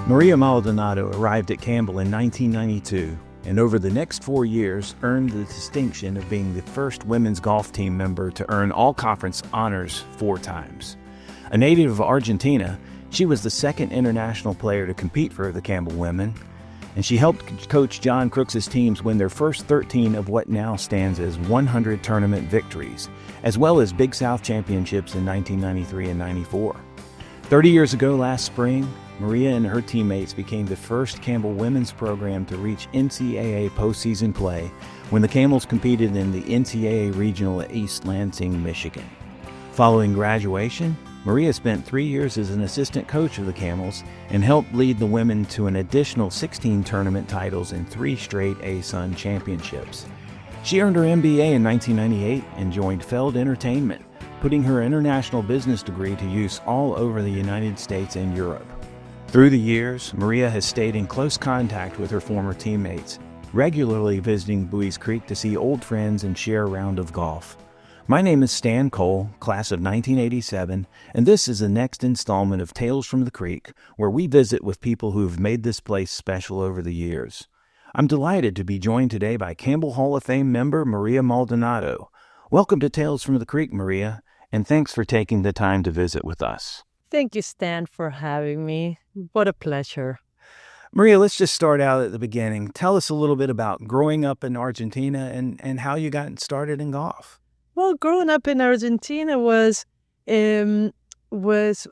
Maria Maldonado arrived at Campbell in 1992 and over the next 4 years earned the distinction of being the first women's golf team member to earn all-conference honors 4 times. A native of Argentina, she was the second international player to compete for the Campbell women, and she helped Coach John Crooks' teams win their first 13 of what now stands as 100 tournament victories, as well as Big South championships in 1993 and 94. 30 years ago last spring, Maria and her teammates became the first Campbell women's program to reach NCAA postseason play when the Camels competed in the NCAA Regional at East Lansing, Michigan. Following graduation, Maria spent 3 years as an assistant coach of the Camels and helped lead the women to an additional 16 tournament titles and 3 straight ASUN championships. She earned her MBA in 1998 and joined Feld Entertainment, putting her international business degree to use all over the United States and Europe. Through the years, Maria has stayed in close contact with her former teammates, regularly visiting Buies Creek to see old friends and share a round of golf. My name is Stan Cole, class of 1987, and this is the next installment of Tales from the Creek, where we visit with people who have made this place special over the years. I'm delighted to be joined today by Campbell Hall of Fame member Maria Maldonado. Welcome to Tales from the Creek, Maria, and thanks for taking the time to visit with us. Thank you, Stan, for having me. What a pleasure. Maria, let's just start out at the beginning. Tell us a little bit about growing up in Argentina and how you got started in golf. Well, growing up in Argentina was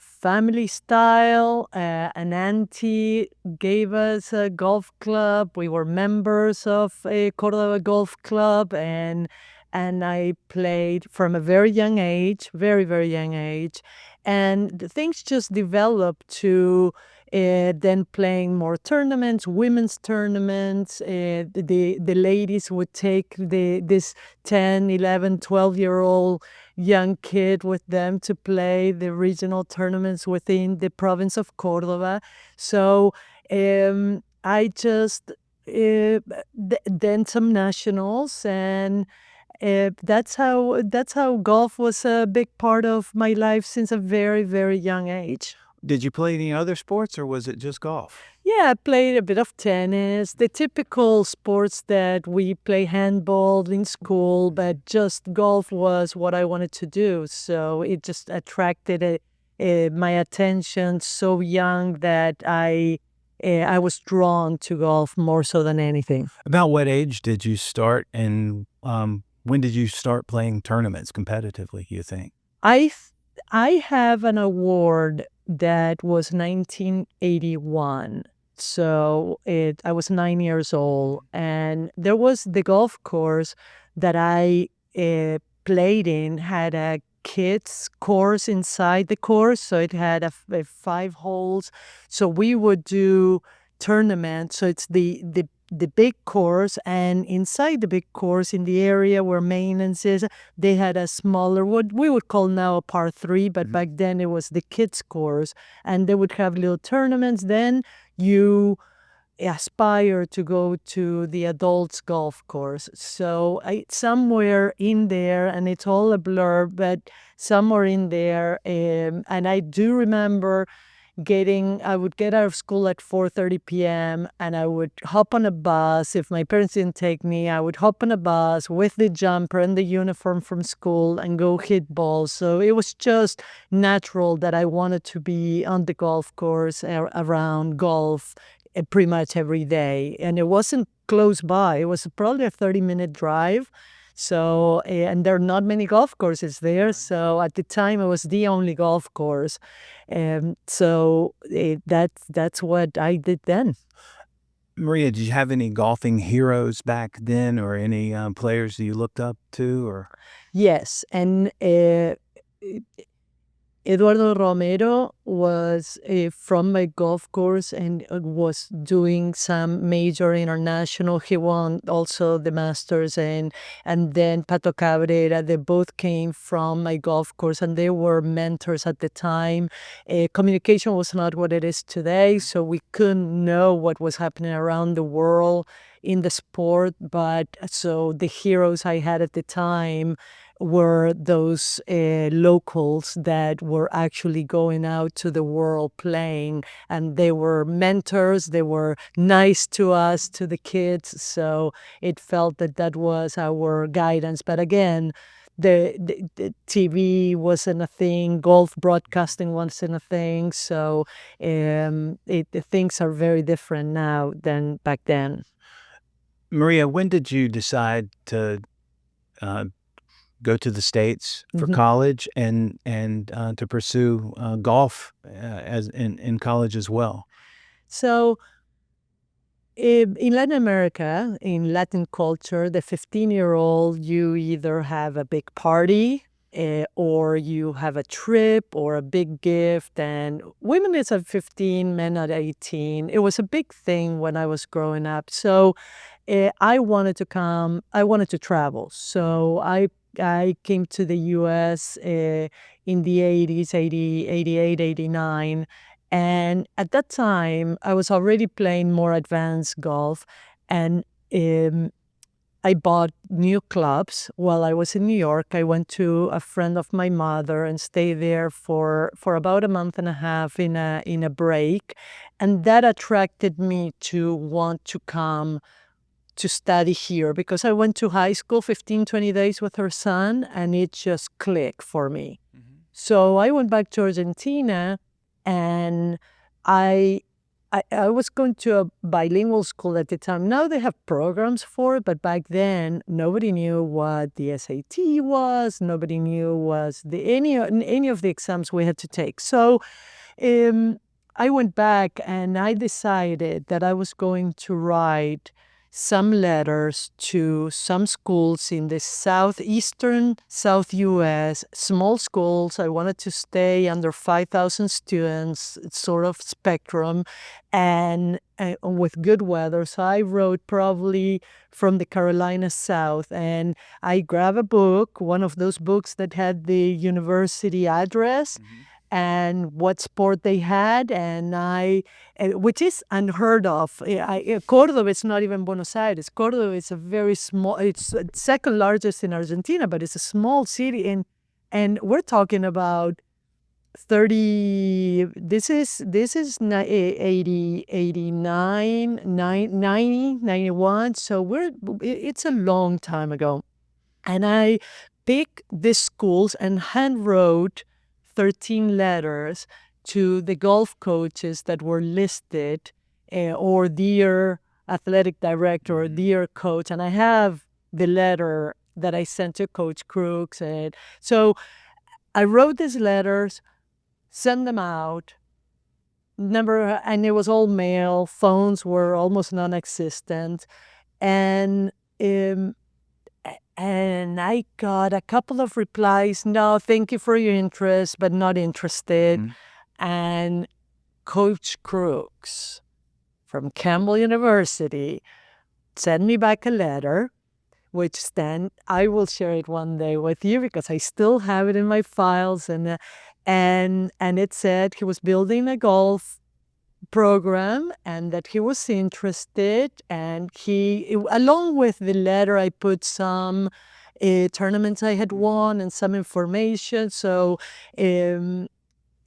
family style. An auntie gave us a golf club. We were members of a Córdoba Golf Club, and I played from a very young age, very, very young age. And the things just developed to then playing more tournaments, women's tournaments. The ladies would take this 10, 11, 12-year-old young kid with them to play the regional tournaments within the province of Córdoba. So I just then some nationals, and that's how golf was a big part of my life since a very, very young age. Did you play any other sports, or was it just golf? Yeah, I played a bit of tennis, the typical sports that we play handball in school, but just golf was what I wanted to do. So it just attracted my attention so young that I was drawn to golf more so than anything. About what age did you start, and when did you start playing tournaments competitively, you think? I have an award that was 1981. So I was 9 years old, and there was the golf course that I played in had a kids course inside the course. So it had a 5 holes. So we would do tournaments. So it's the big course, and inside the big course, in the area where maintenance is, they had a smaller, what we would call now a par 3, but back then it was the kids course, and they would have little tournaments. Then you aspire to go to the adults golf course. So somewhere in there, and it's all a blur, but somewhere in there, and I do remember I would get out of school at 4:30 p.m. and I would hop on a bus. If my parents didn't take me, I would hop on a bus with the jumper and the uniform from school and go hit balls. So it was just natural that I wanted to be on the golf course around golf pretty much every day. And it wasn't close by. It was probably a 30-minute drive. So, and there are not many golf courses there. So at the time, it was the only golf course. So that's what I did then. Maria, did you have any golfing heroes back then, or any players that you looked up to? Or Yes, and Eduardo Romero was from my golf course and was doing some major international. He won also the Masters, and then Pato Cabrera. They both came from my golf course, and they were mentors at the time. Communication was not what it is today, so we couldn't know what was happening around the world in the sport. But so the heroes I had at the time were those locals that were actually going out to the world playing, and they were mentors. They were nice to us, to the kids. So it felt that that was our guidance. But again, the TV wasn't a thing. Golf broadcasting wasn't a thing. So things are very different now than back then. Maria, when did you decide to go to the States for Mhm. college and to pursue golf as in college as well? So in Latin America, in Latin culture, the 15-year-old, you either have a big party or you have a trip or a big gift. And women is at 15, men at 18. It was a big thing when I was growing up. So I wanted to travel. So I came to the U.S. In the 80s, 80, 88, 89. And at that time, I was already playing more advanced golf. And I bought new clubs while I was in New York. I went to a friend of my mother and stayed there for about a month and a half in a break. And that attracted me to want to come to study here because I went to high school 15, 20 days with her son, and it just clicked for me. So I went back to Argentina, and I was going to a bilingual school at the time. Now they have programs for it, but back then nobody knew what the SAT was. Nobody knew was any of the exams we had to take. So I went back and I decided that I was going to write some letters to some schools in the southeastern South U.S., small schools. I wanted to stay under 5,000 students, sort of spectrum, and with good weather. So I wrote probably from the Carolinas South, and I grabbed a book, one of those books that had the university address and what sport they had, and which is unheard of. Córdoba is not even Buenos Aires. Córdoba is a very small, it's second largest in Argentina, but it's a small city, and we're talking about 30, this is 80, 89, 90, 91, so it's a long time ago. And I picked these schools and hand wrote 13 letters to the golf coaches that were listed, or dear athletic director or dear coach. And I have the letter that I sent to Coach Crooks. And so I wrote these letters, sent them out, and it was all mail. Phones were almost non-existent. And I got a couple of replies. No, thank you for your interest, but not interested. And Coach Crooks from Campbell University sent me back a letter, which then I will share it one day with you because I still have it in my files. And it said he was building a golf program and that he was interested, and along with the letter, I put some tournaments I had won and some information. So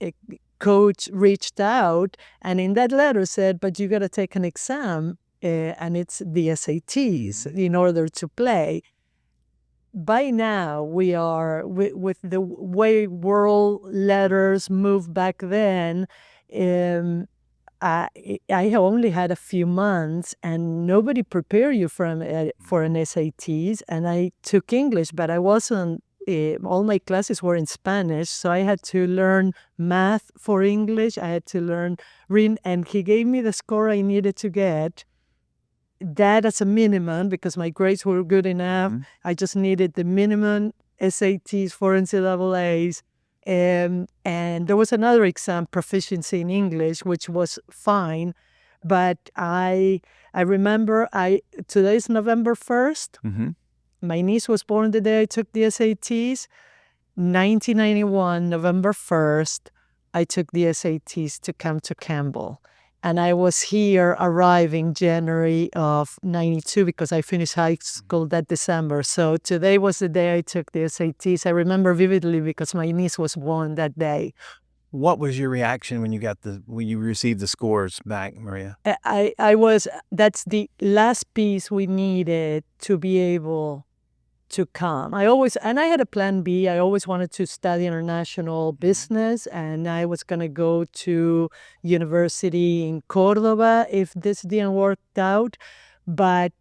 a coach reached out, and in that letter said, but you got to take an exam, and it's the SATs in order to play. By now, we are, with the way world letters moved back then, I only had a few months, and nobody prepared you for an SATs. And I took English, but I wasn't. All my classes were in Spanish, so I had to learn math for English. I had to learn reading, and he gave me the score I needed to get. That as a minimum, because my grades were good enough. I just needed the minimum SATs for NCAAs. And there was another exam, proficiency in English, which was fine. But I remember today's November 1st. My niece was born the day I took the SATs. 1991, November 1st, I took the SATs to come to Campbell. And I was here arriving January of 92 because I finished high school that December. So today was the day I took the SATs. I remember vividly because my niece was born that day. What was your reaction when you received the scores back, Maria? That's the last piece we needed to be able to come. And I had a plan B. I always wanted to study international business, and I was going to go to university in Cordoba if this didn't work out. But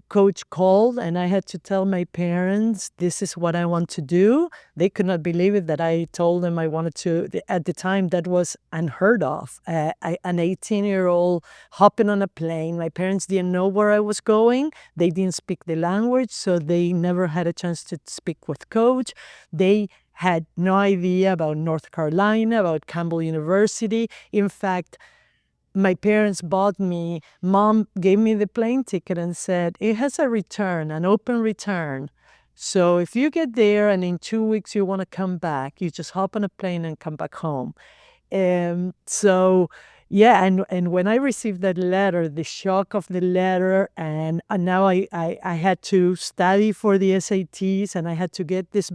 coach called, and I had to tell my parents, this is what I want to do. They could not believe it that I told them I wanted to. At the time, that was unheard of. An 18-year-old hopping on a plane. My parents didn't know where I was going. They didn't speak the language, so they never had a chance to speak with coach. They had no idea about North Carolina, about Campbell University. In fact, my parents Mom gave me the plane ticket and said, it has a return, an open return. So if you get there and in 2 weeks you want to come back, you just hop on a plane and come back home. And when I received that letter, the shock of the letter, and now I had to study for the SATs, and I had to get this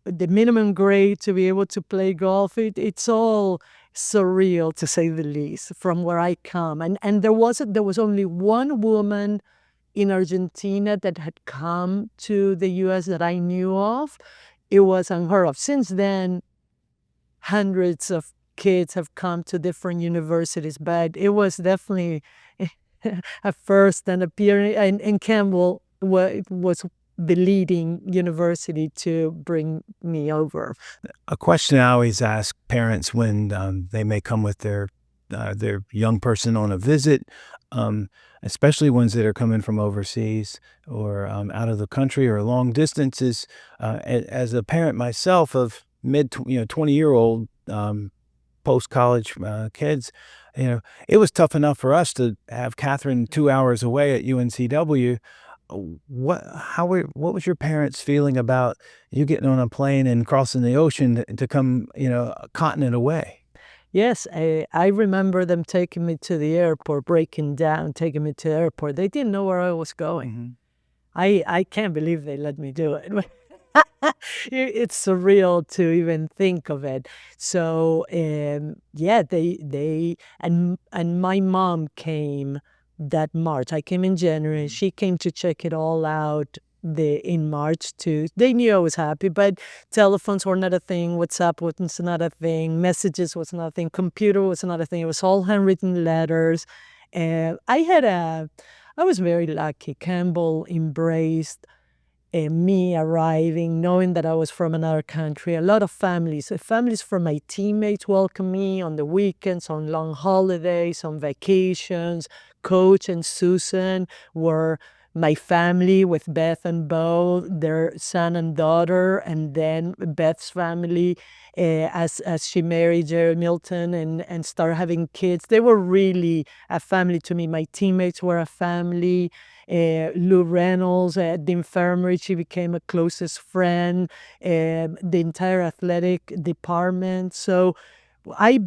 the minimum grade to be able to play golf. It's all surreal, to say the least, from where I come. And there was only one woman in Argentina that had come to the U.S. that I knew of. It was unheard of. Since then, hundreds of kids have come to different universities, but it was definitely a first and appearing. And Campbell was the leading university to bring me over. A question I always ask parents when they may come with their young person on a visit, especially ones that are coming from overseas or out of the country or long distances. As a parent myself of 20-year-old post-college kids, it was tough enough for us to have Catherine 2 hours away at UNCW. What was your parents feeling about you getting on a plane and crossing the ocean to come, a continent away? Yes, I remember them taking me to the airport, breaking down, taking me to the airport. They didn't know where I was going. I can't believe they let me do it. It's surreal to even think of it. So they and my mom came that March. I came in January. She came to check it all out in March too. They knew I was happy, but telephones were not a thing. WhatsApp was not a thing. Messages was not a thing. Computer was not a thing. It was all handwritten letters. And I was very lucky. Campbell embraced me arriving, knowing that I was from another country. A lot of families from my teammates welcomed me on the weekends, on long holidays, on vacations. Coach and Susan were my family, with Beth and Bo, their son and daughter, and then Beth's family as she married Jerry Milton and started having kids. They were really a family to me. My teammates were a family. Lou Reynolds at the infirmary, she became a closest friend. The entire athletic department. So I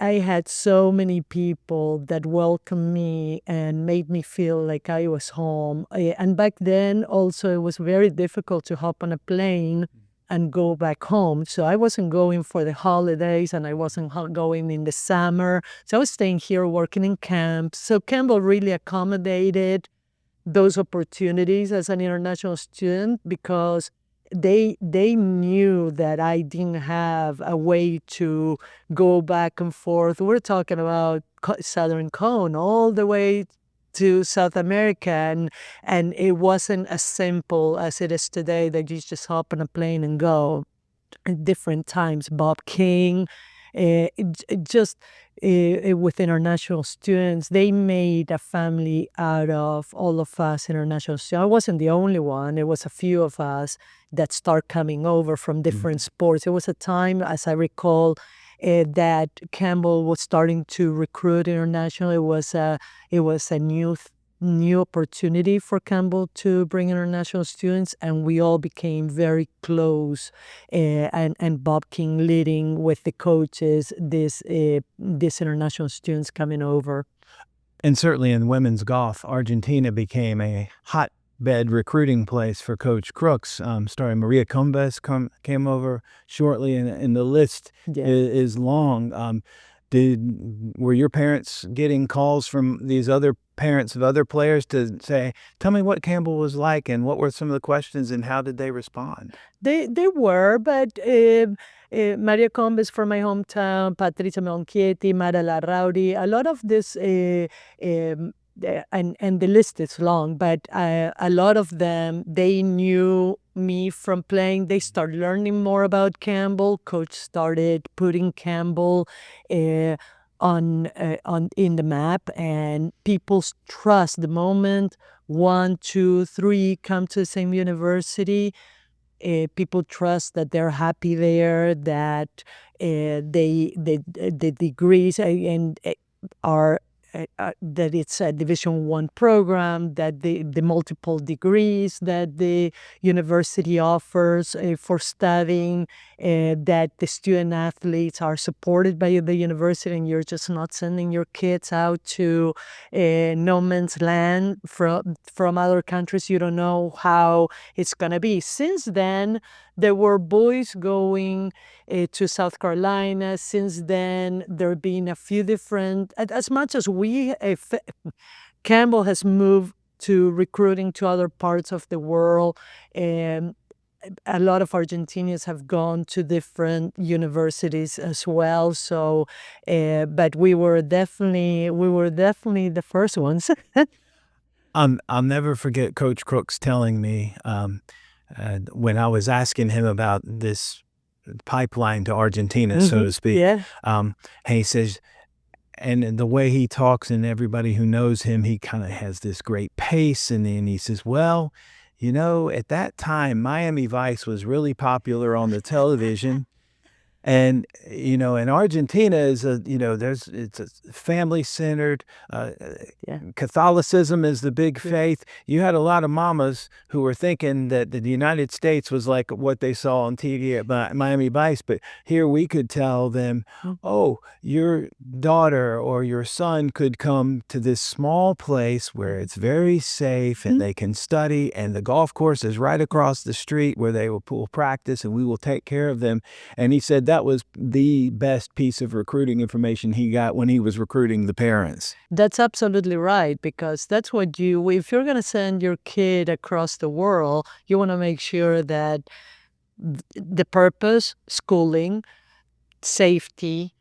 had so many people that welcomed me and made me feel like I was home. And back then also it was very difficult to hop on a plane and go back home. So I wasn't going for the holidays, and I wasn't going in the summer. So I was staying here working in camps. So Campbell really accommodated those opportunities as an international student because they knew that I didn't have a way to go back and forth. We're talking about Southern Cone all the way to South America, and it wasn't as simple as it is today that you just hop on a plane and go. At different times, Bob King, with international students, they made a family out of all of us international students. I wasn't the only one. It was a few of us that start coming over from different sports. It was a time, as I recall, that Campbell was starting to recruit international. It was a new new opportunity for Campbell to bring international students, and we all became very close. And Bob King leading with the coaches, these international students coming over. And certainly in women's golf, Argentina became a hotbed recruiting place for Coach Crooks. Starring Maria Combes came over shortly, and the list Yeah. is long. Were your parents getting calls from these other parents of other players to say, "Tell me what Campbell was like, and what were some of the questions, and how did they respond?" They were, but Maria Combes from my hometown, Patricia Monchietti, Mara Larrauri, a lot of this, and the list is long, but a lot of them, they knew me from playing. They started learning more about Campbell. Coach started putting Campbell on in the map, and people's trust the moment 1, 2, 3 come to the same university. People trust that they're happy there, that the degrees are that it's a Division I program, that the multiple degrees that the university offers for studying, that the student athletes are supported by the university, and you're just not sending your kids out to no man's land from other countries. You don't know how it's going to be. Since then, there were boys going to South Carolina. Since then, there have been a few different, as much as Campbell has moved to recruiting to other parts of the world, and a lot of Argentinians have gone to different universities as well. So, but we were definitely the first ones. I'll never forget Coach Crooks telling me when I was asking him about this pipeline to Argentina, so to speak. Yeah. And he says, and the way he talks, and everybody who knows him, he kind of has this great pace. And then he says, "Well, at that time, Miami Vice was really popular on the television." And, and Argentina is it's a family-centered, Yeah. Catholicism is the big faith. You had a lot of mamas who were thinking that the United States was like what they saw on TV at Miami Vice, but here we could tell them, "Oh, your daughter or your son could come to this small place where it's very safe and they can study, and the golf course is right across the street where they will practice, and we will take care of them." And he said that was the best piece of recruiting information he got when he was recruiting the parents. That's absolutely right, because that's what if you're going to send your kid across the world, you want to make sure that the purpose, schooling, safety,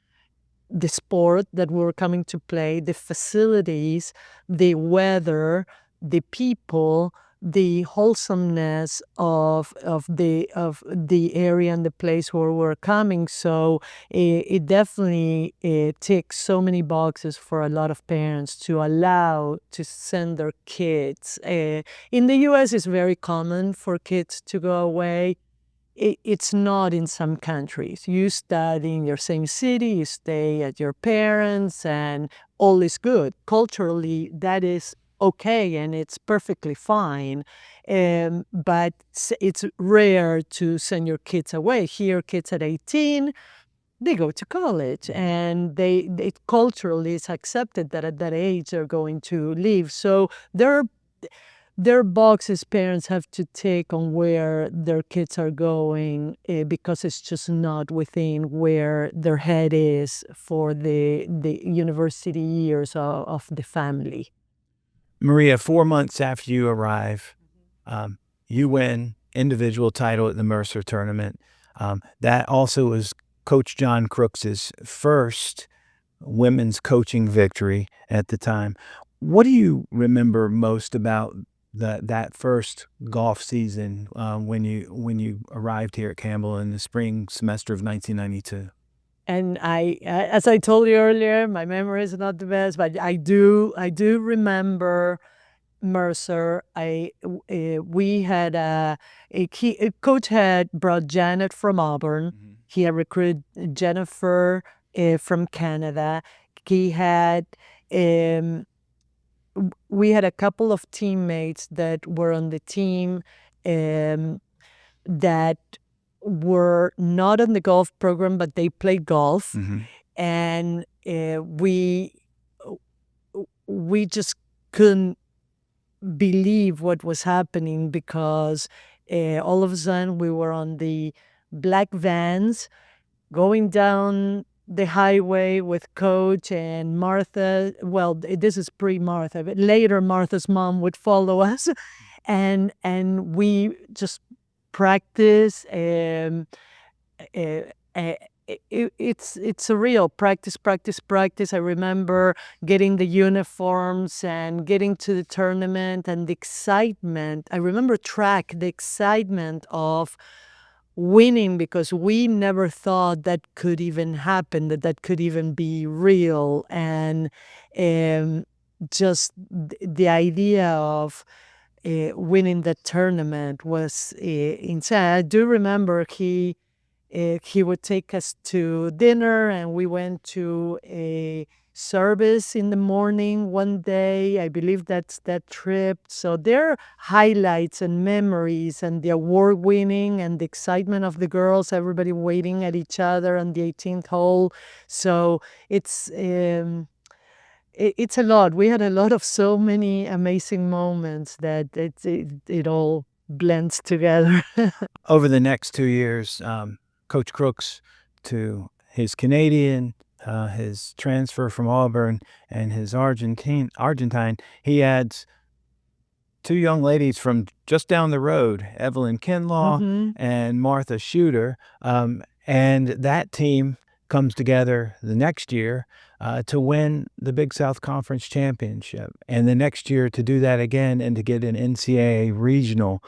the sport that we're coming to play, the facilities, the weather, the people, the wholesomeness of the area and the place where we're coming. So it definitely ticks so many boxes for a lot of parents to allow to send their kids. In the U.S., it's very common for kids to go away. It's not in some countries. You study in your same city, you stay at your parents, and all is good. Culturally, that is okay, and it's perfectly fine. But it's rare to send your kids away. Here, kids at 18, they go to college, and they culturally it's accepted that at that age they're going to leave. So there are boxes parents have to take on where their kids are going, because it's just not within where their head is for the university years of the family. Maria, 4 months after you arrive, you win individual title at the Mercer tournament. That also was Coach John Crooks's first women's coaching victory at the time. What do you remember most about that first golf season when you arrived here at Campbell in the spring semester of 1992? And as I told you earlier, my memory is not the best, but I do remember Mercer. We had a coach had brought Janet from Auburn. He had recruited Jennifer from Canada. He had we had a couple of teammates that were on the team that were not on the golf program, but they played golf. And we just couldn't believe what was happening, because all of a sudden we were on the black vans going down the highway with Coach and Martha. Well, this is pre-Martha, but later Martha's mom would follow us, and we just practice. It's surreal. Practice. I remember getting the uniforms and getting to the tournament, and the excitement. I remember the excitement of winning, because we never thought that could even happen, that could even be real. And just the idea of winning the tournament was insane. I do remember he would take us to dinner, and we went to a service in the morning one day. I believe that's that trip. So there are highlights and memories, and the award winning and the excitement of the girls, everybody waiting at each other on the 18th hole. So it's a lot. We had a lot of so many amazing moments that it all blends together. Over the next 2 years, Coach Crooks, to his Canadian, his transfer from Auburn, and his Argentine, he adds 2 young ladies from just down the road, Evelyn Kinlaw and Martha Shooter, and that team comes together the next year to win the Big South Conference Championship, and the next year to do that again and to get an NCAA Regional.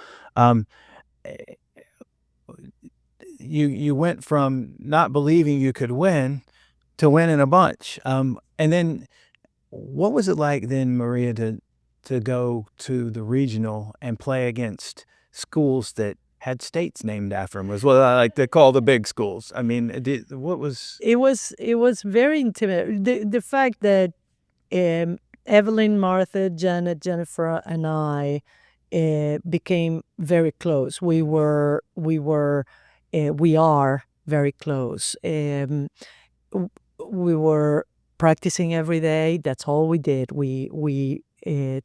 You went from not believing you could win to winning a bunch. And then what was it like then, Maria, to go to the regional and play against schools that had states named after them, as well, I like to call the big schools? I mean, what was... It was very intimidating. The fact that Evelyn, Martha, Janet, Jennifer, and I became very close. We are very close. We were practicing every day. That's all we did. We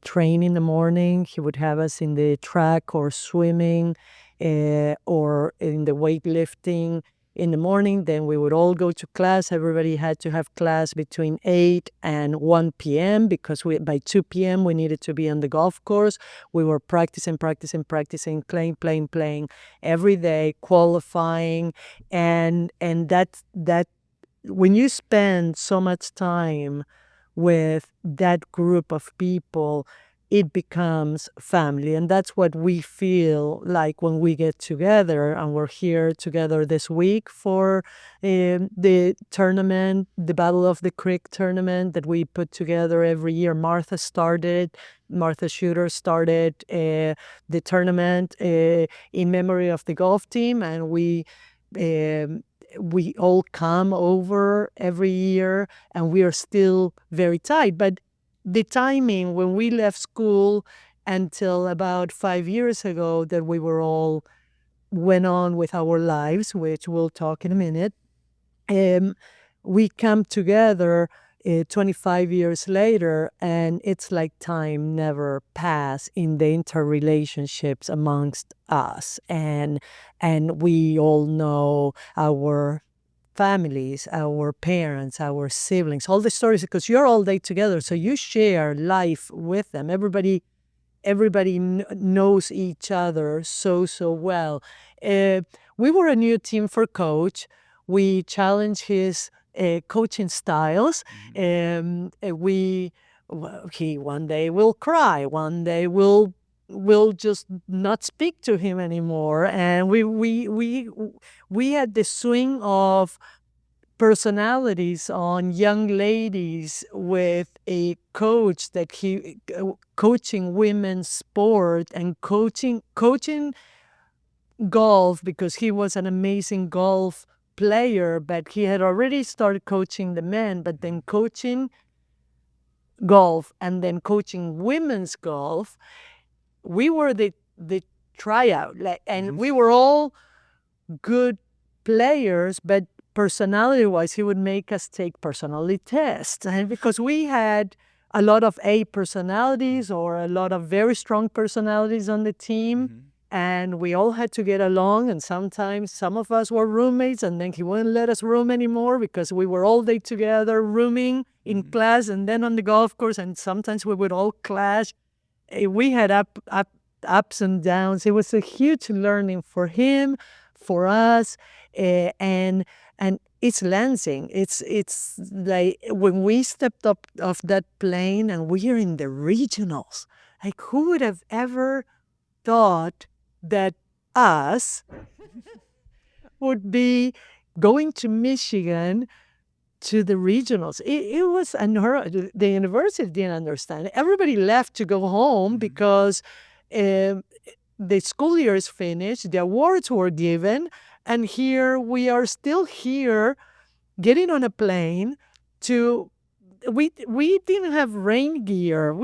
train in the morning. He would have us in the track or swimming or in the weightlifting in the morning. Then we would all go to class. Everybody had to have class between 8 and 1 p.m. because by 2 p.m. we needed to be on the golf course. We were practicing, playing every day, qualifying. And that when you spend so much time with that group of people, it becomes family. And that's what we feel like when we get together. And we're here together this week for the tournament, the Battle of the Creek tournament that we put together every year. Martha Shooter started the tournament in memory of the golf team. And we all come over every year, and we are still very tight. But the timing when we left school until about 5 years ago, that we were all went on with our lives, which we'll talk in a minute, we come together 25 years later, and it's like time never passed in the interrelationships amongst us. And we all know our families, our parents, our siblings, all the stories, because you're all day together, so you share life with them. Everybody knows each other so well. We were a new team for Coach. We challenged his coaching styles. He one day will cry, one day will just not speak to him anymore. And we had the swing of personalities on young ladies with a coach that he coaching women's sport and coaching golf, because he was an amazing golf player, but he had already started coaching the men, but then coaching golf and then coaching women's golf, we were the tryout, and we were all good players, but personality-wise, he would make us take personality tests, and because we had a lot of A personalities or a lot of very strong personalities on the team. And we all had to get along, and sometimes some of us were roommates, and then he wouldn't let us room anymore because we were all day together rooming in class and then on the golf course, and sometimes we would all clash. We had ups and downs. It was a huge learning for him, for us, and East Lansing. It's like when we stepped up off that plane and we are in the regionals. Like, who would have ever thought that us would be going to Michigan to the regionals? It was unheard. The university didn't understand. Everybody left to go home because the school year is finished, the awards were given, and here we are still here getting on a plane to, we didn't have rain gear.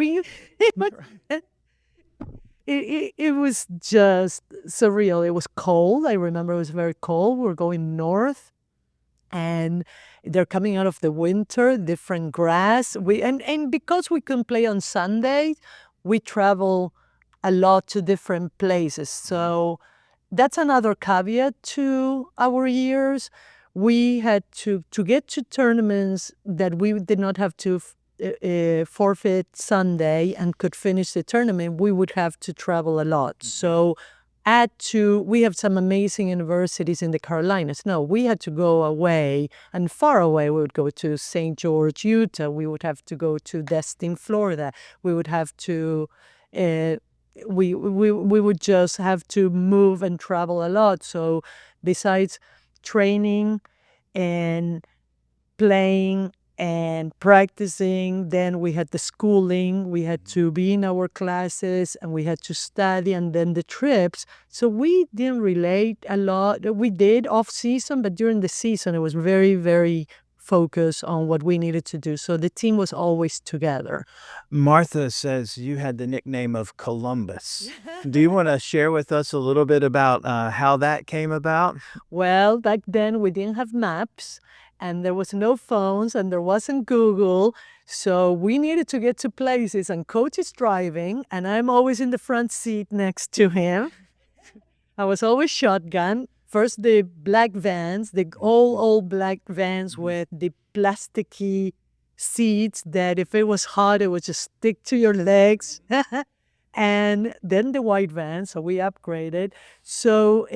It was just surreal. It was cold. I remember it was very cold. We were going north, and they're coming out of the winter, different grass. And because we couldn't play on Sundays, we travel a lot to different places. So that's another caveat to our years. We had to get to tournaments that we did not have to forfeit Sunday and could finish the tournament, we would have to travel a lot. So we have some amazing universities in the Carolinas. No, we had to go away, and far away. We would go to St. George, Utah. We would have to go to Destin, Florida. We would have to, we would just have to move and travel a lot. So besides training and playing and practicing, then we had the schooling, we had to be in our classes, and we had to study, and then the trips. So we didn't relate a lot. We did off season, but during the season, it was very, very focused on what we needed to do. So the team was always together. Martha says you had the nickname of Columbus. Do you want to share with us a little bit about how that came about? Well, back then we didn't have maps, and there was no phones, and there wasn't Google. So we needed to get to places, and Coach is driving, and I'm always in the front seat next to him. I was always shotgun. First, the black vans, the old black vans with the plasticky seats that if it was hot, it would just stick to your legs. And then the white van, so we upgraded. So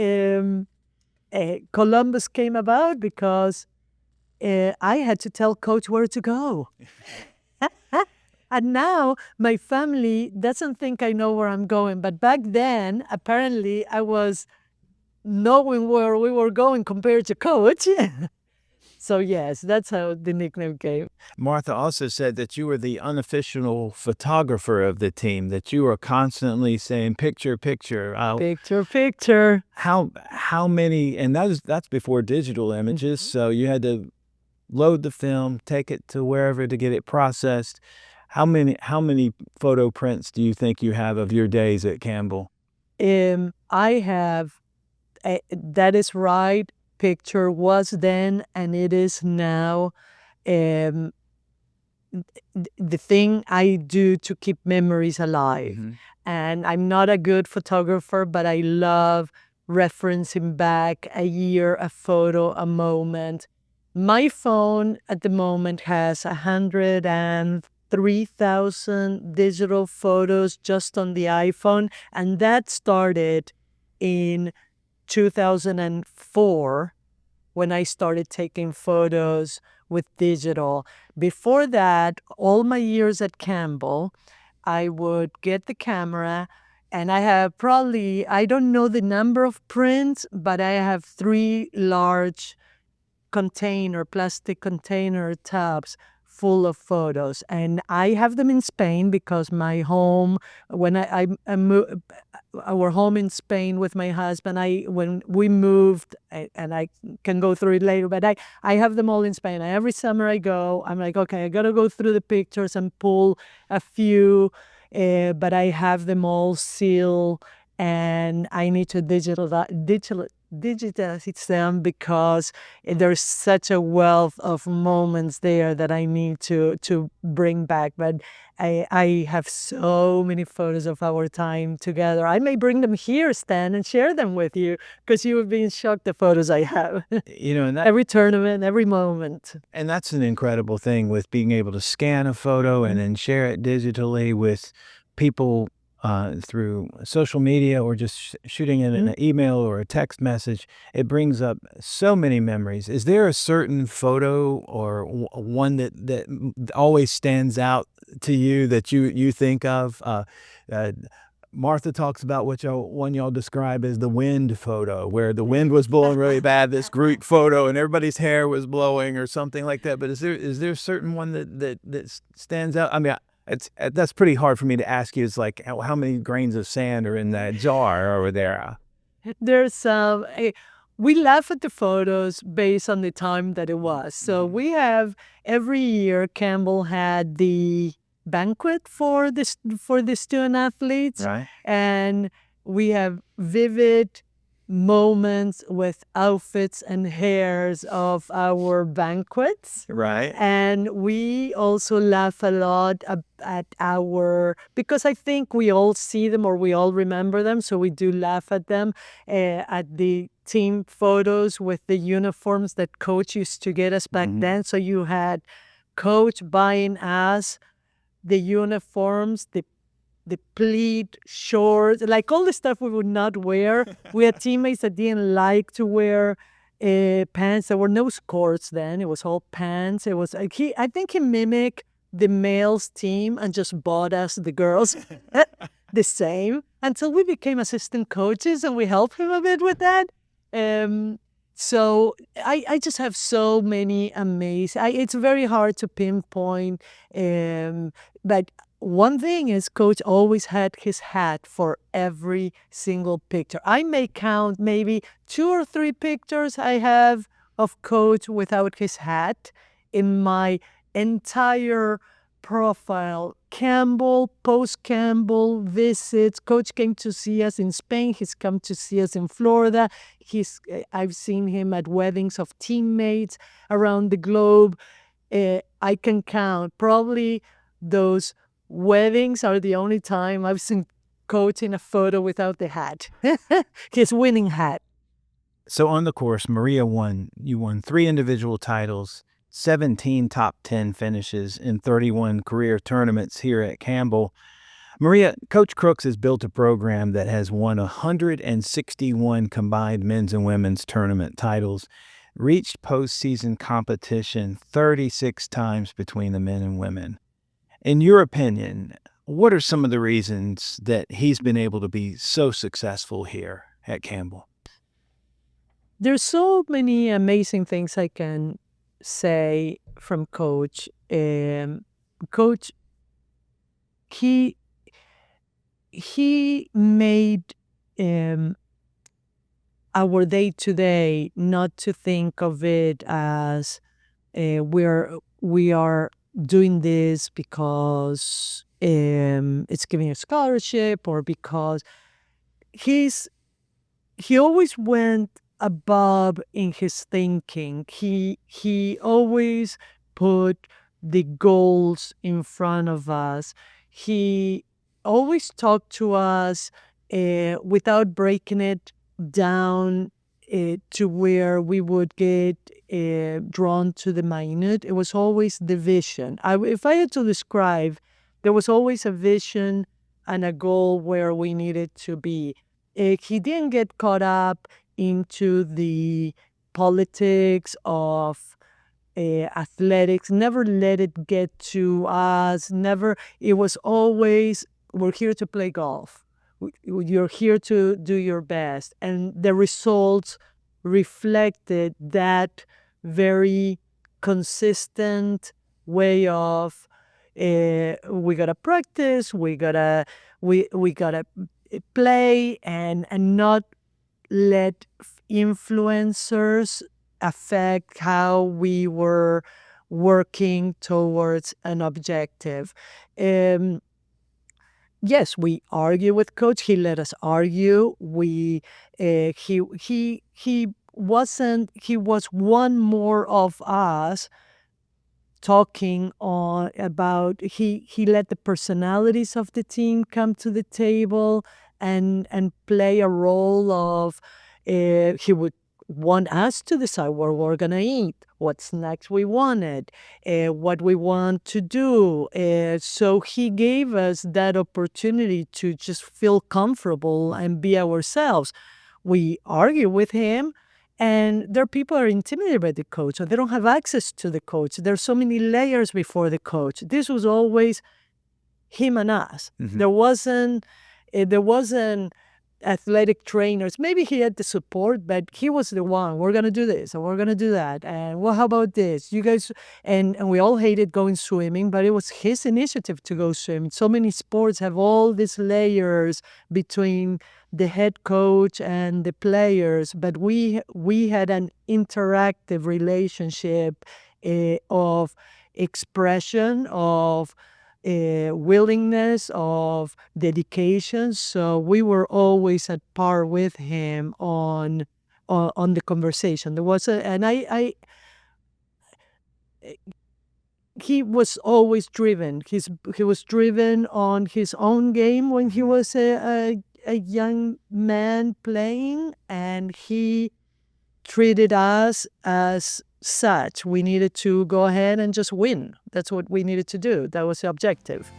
Columbus came about because I had to tell Coach where to go. And now my family doesn't think I know where I'm going. But back then, apparently, I was knowing where we were going compared to Coach. So yes, that's how the nickname came. Martha also said that you were the unofficial photographer of the team, that you were constantly saying picture, picture. Picture. How many, and that's before digital images, so you had to load the film, take it to wherever to get it processed. How many photo prints do you think you have of your days at Campbell? I have, that is right, picture was then and it is now. The thing I do to keep memories alive. And I'm not a good photographer, but I love referencing back a year, a photo, a moment. My phone at the moment has 103,000 digital photos just on the iPhone, and that started in 2004 when I started taking photos with digital. Before that, all my years at Campbell, I would get the camera, and I have probably, I don't know the number of prints, but I have 3 large plastic container tubs full of photos. And I have them in Spain because my home, when our home in Spain with my husband. When we moved, and I can go through it later, but I have them all in Spain. Every summer I go, I'm like, okay, I got to go through the pictures and pull a few, but I have them all sealed, and I need to digitize them because there's such a wealth of moments there that I need to bring back. But I have so many photos of our time together. I may bring them here, Stan, and share them with you because you would be in shock the photos I have. And Every tournament, every moment. And that's an incredible thing with being able to scan a photo and then share it digitally with people through social media or just shooting it in an email or a text message. It brings up so many memories. Is there a certain photo or one that always stands out to you that you think of? Martha talks about what y'all describe as the wind photo, where the wind was blowing really bad, this group photo, and everybody's hair was blowing or something like that. But is there a certain one that stands out? I mean, that's pretty hard for me to ask you. It's like how many grains of sand are in that jar over there? There's we laugh at the photos based on the time that it was. So we have every year Campbell had the banquet for the student athletes, Right. and we have vivid moments with outfits and hairs of our banquets. Right. And we also laugh a lot at because I think we all see them or we all remember them, so we do laugh at them, at the team photos with the uniforms that Coach used to get us back then. So you had Coach buying us the uniforms, the pleat shorts, like all the stuff we would not wear. We had teammates that didn't like to wear pants. There were no skirts then. It was all pants. It was I think he mimicked the males team and just bought us, the girls, the same, until we became assistant coaches and we helped him a bit with that. So I just have so many amazing. It's very hard to pinpoint, but one thing is Coach always had his hat for every single picture. I may count maybe 2 or 3 pictures I have of Coach without his hat in my entire profile. Campbell, post-Campbell, visits. Coach came to see us in Spain. He's come to see us in Florida. I've seen him at weddings of teammates around the globe. I can count. Probably those weddings are the only time I've seen Coach in a photo without the hat, his winning hat. So on the course, you won 3 individual titles, 17 top 10 finishes in 31 career tournaments here at Campbell. Maria, Coach Crooks has built a program that has won 161 combined men's and women's tournament titles, reached postseason competition 36 times between the men and women. In your opinion, what are some of the reasons that he's been able to be so successful here at Campbell? There's so many amazing things I can say from Coach. Coach, he made our day-to-day not to think of it as we are doing this because it's giving a scholarship or because he always went above in his thinking. He always put the goals in front of us. He always talked to us without breaking it down to where we would get drawn to the minute. It was always the vision. If I had to describe, there was always a vision and a goal where we needed to be. He didn't get caught up into the politics of athletics, never let it get to us, never. It was always, we're here to play golf. You're here to do your best. And the results reflected that very consistent way of we gotta practice, we gotta play and not let influencers affect how we were working towards an objective. Yes, we argue with coach. He let us argue. He wasn't. He was one more of us talking on about. He let the personalities of the team come to the table and play a role of. He would want us to decide what we're gonna eat, what snacks we wanted, what we want to do. So he gave us that opportunity to just feel comfortable and be ourselves. We argue with him, and there are people who are intimidated by the coach, or they don't have access to the coach. There's so many layers before the coach. This was always him and us. Mm-hmm. There wasn't athletic trainers. Maybe he had the support, but he was the one. We're gonna do this and we're gonna do that. And well, how about this? You guys and we all hated going swimming, but it was his initiative to go swimming. So many sports have all these layers between the head coach and the players, but we had an interactive relationship of expression, of willingness, of dedication. So we were always at par with him on the conversation. There was he was always driven. He was driven on his own game when he was a young man playing, and he treated us as such. We needed to go ahead and just win. That's what we needed to do. That was the objective.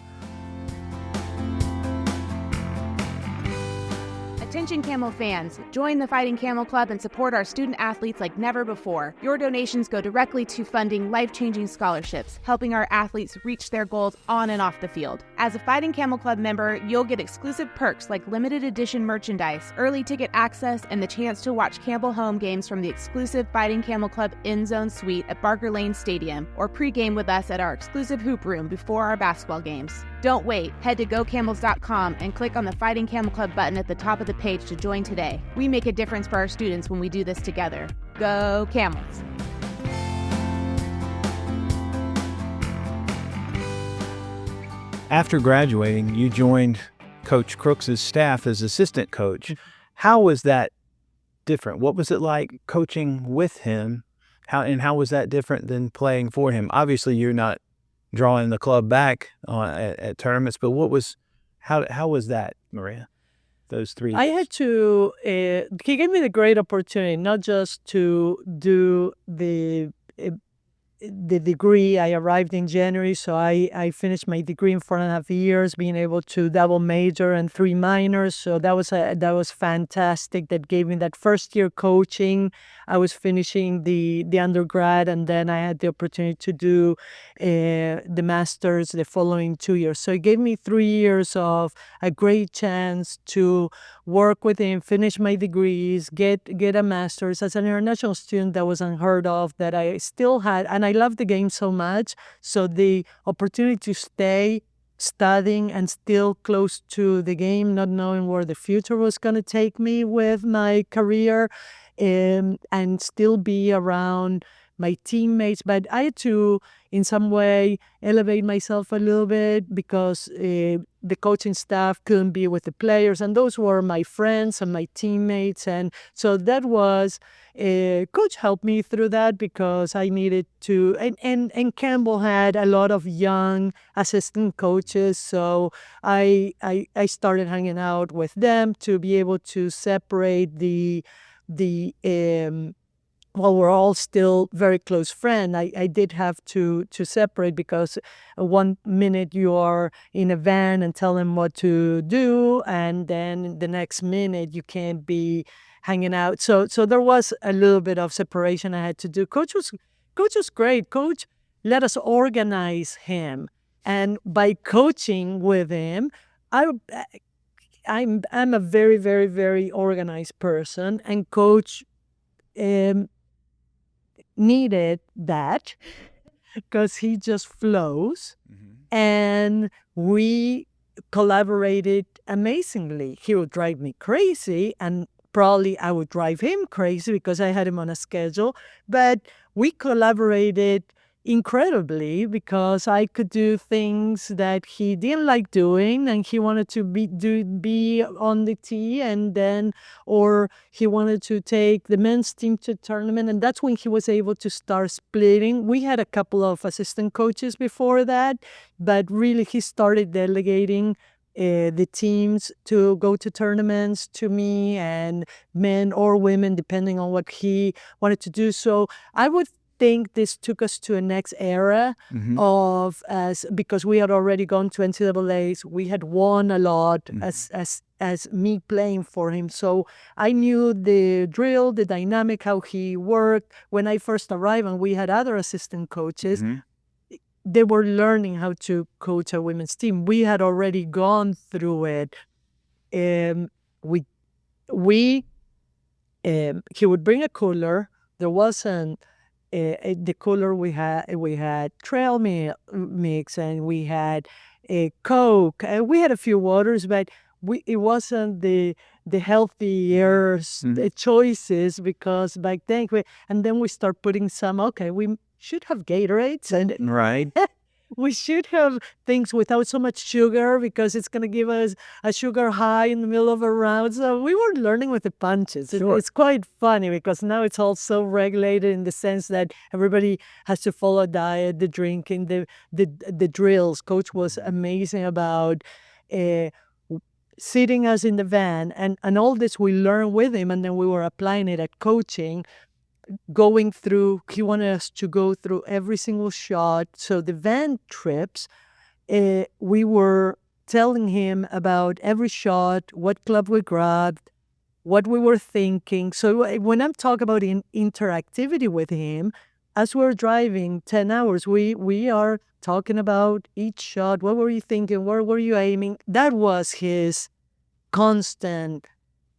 Attention Camel fans, join the Fighting Camel Club and support our student athletes like never before. Your donations go directly to funding life-changing scholarships, helping our athletes reach their goals on and off the field. As a Fighting Camel Club member, you'll get exclusive perks like limited edition merchandise, early ticket access, and the chance to watch Campbell home games from the exclusive Fighting Camel Club End Zone Suite at Barker Lane Stadium, or pregame with us at our exclusive hoop room before our basketball games. Don't wait. Head to gocamels.com and click on the Fighting Camel Club button at the top of the page to join today. We make a difference for our students when we do this together. Go Camels! After graduating, you joined Coach Crooks' staff as assistant coach. How was that different? What was it like coaching with him? How was that different than playing for him? Obviously, you're not drawing the club back at tournaments, but how was that, Maria? Those 3 years? I had to. He gave me the great opportunity not just to do the degree. I arrived in January, so I finished my degree in 4.5 years, being able to double major and 3 minors. So that was fantastic. That gave me that first year coaching. I was finishing the undergrad, and then I had the opportunity to do the master's the following 2 years. So it gave me 3 years of a great chance to work with him, finish my degrees, get a master's. As an international student, that was unheard of, that I still had, and I loved the game so much. So the opportunity to stay studying and still close to the game, not knowing where the future was going to take me with my career, and still be around my teammates. But I had to, in some way, elevate myself a little bit, because the coaching staff couldn't be with the players, and those were my friends and my teammates. And so that was, coach helped me through that, because I needed to, and Campbell had a lot of young assistant coaches, so I started hanging out with them to be able to separate while we're all still very close friends. I did have to separate, because one minute you are in a van and tell them what to do, and then the next minute you can't be hanging out. So there was a little bit of separation I had to do. Coach was great. Coach let us organize him, and by coaching with him, I'm a very, very, very organized person, and Coach needed that, because he just flows. Mm-hmm. And we collaborated amazingly. He would drive me crazy, and probably I would drive him crazy because I had him on a schedule. But we collaborated incredibly because I could do things that he didn't like doing, and he wanted to be on the tee, and then or he wanted to take the men's team to tournament, and that's when he was able to start splitting. We had a couple of assistant coaches before that, but really he started delegating the teams to go to tournaments to me, and men or women, depending on what he wanted to do. So I would think this took us to a next era of because we had already gone to NCAAs. We had won a lot as me playing for him. So I knew the drill, the dynamic, how he worked. When I first arrived and we had other assistant coaches, they were learning how to coach a women's team. We had already gone through it. He would bring a cooler. There wasn't the cooler. We had trail mix, and we had a Coke. We had a few waters, but it wasn't the healthier choices, because back then and then we start putting some. Okay, we should have Gatorades, and Right. we should have things without so much sugar, because it's going to give us a sugar high in the middle of a round. So we were learning with the punches. Sure. It's quite funny because now it's all so regulated in the sense that everybody has to follow a diet, the drinking, the drills. Coach was amazing about sitting us in the van, and all this we learned with him, and then we were applying it at coaching. He wanted us to go through every single shot. So the van trips, we were telling him about every shot, what club we grabbed, what we were thinking. So when I'm talking about interactivity with him, as we're driving 10 hours, we are talking about each shot. What were you thinking? Where were you aiming? That was his constant